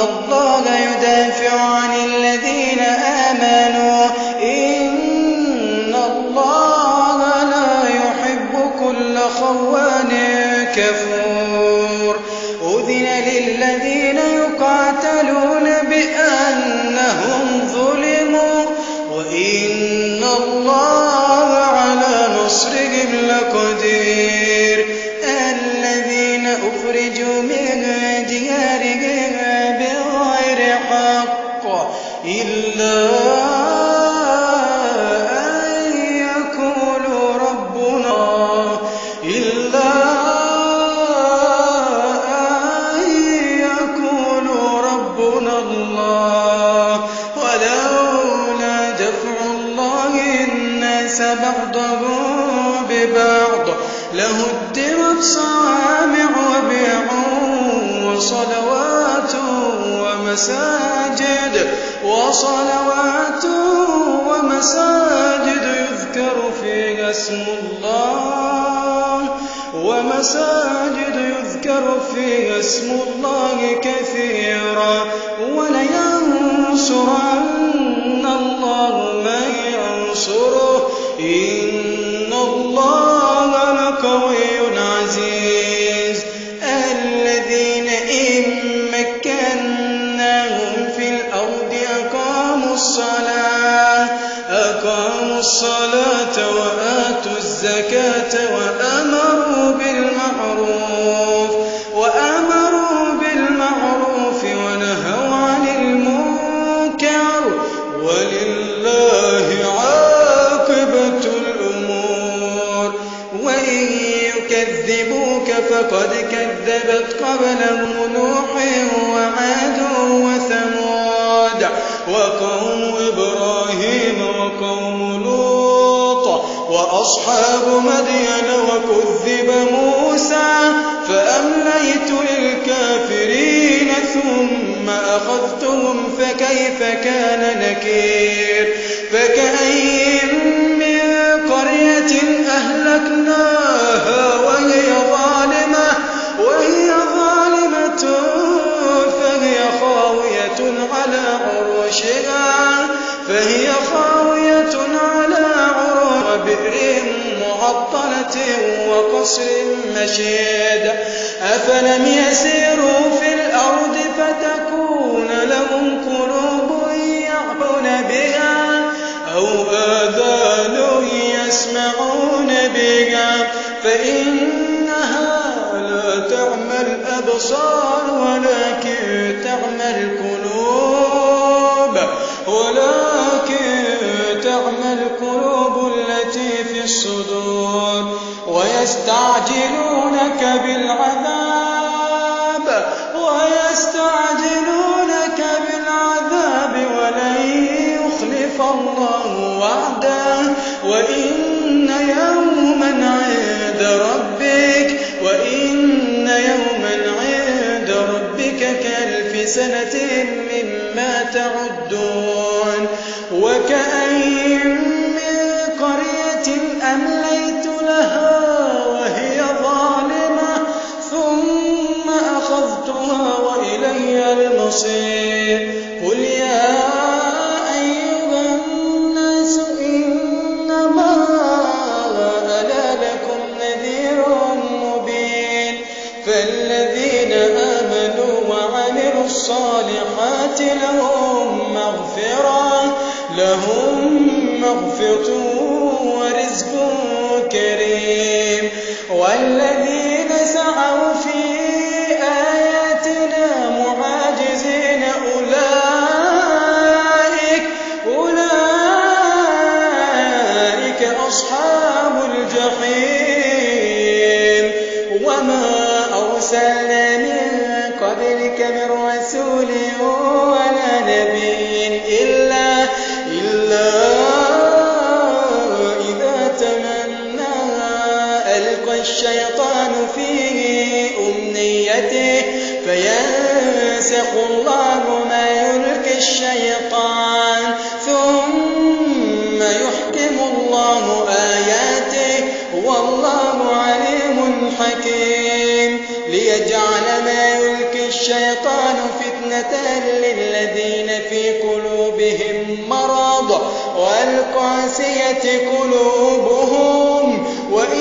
الله يدافع عن الذين آمنوا إن الله لا يحب كل خوان كفور أذن للذين يقاتلون بأنهم ظلموا وإن الله على نصرهم لقدير الذين أخرجوا من ديارهم بغير حق إلا أن يقولوا ربنا الله ولولا دفع الله الناس بعضهم ببعض لهدمت صوامع وبيع وصلوات ومساجد يذكر فيها اسم الله كثيرا ولينصرن الله من ينصره إن الله لقوي عزيز الذين إن مكناهم في الأرض أقاموا الصلاة وآتوا الزكاة وأمروا بالمعروف ونهوا عن المنكر ولله عاقبة الأمور وإن يكذبوك فقد كذبت قبلهم نوح وعاد وثمود وقوم إبراهيم وقوم لوط وأصحاب مدين وكذب موسى فأمليت للكافرين ثم أخذتهم فكيف كان نكير فكأين من قرية أهلكناها وهي ظالمة فهي خاوية على عروشها وبئر معطلة وقصر مشيد أفلم يسيروا في الأرض فتكون لهم قلوب يعقلون بها أو آذان يسمعون بها فإنها لا تعمى الأبصار ولكن تعمى القلوب التي في الصدور ويستعجلونك بالعذاب ولن يخلف الله وعده وإن يوما عند ربك كألف سنة مما تعدون وكأين من قرية أمليت لها وهي ظالمة ثم أخذتها وإلي المصير قل يا أيها الناس إنما أنا لكم نذير مبين فالذين آمنوا وعملوا الصالحات لهم مغفرة ورزق كريم والذين سعوا في آياتنا معاجزين أولئك أصحاب الجحيم وما أرسلنا من قبلك من رسول ولا نبي إلا إذا تمنى ألقى الشيطان في أمنيته فينسخ الله ما يلقي الشيطان ثم يحكم الله آياته والله عليم حكيم ليجعل ما يلقي الشيطان الشيطان فتنة للذين في قلوبهم مرض والقاسية قلوبهم وإن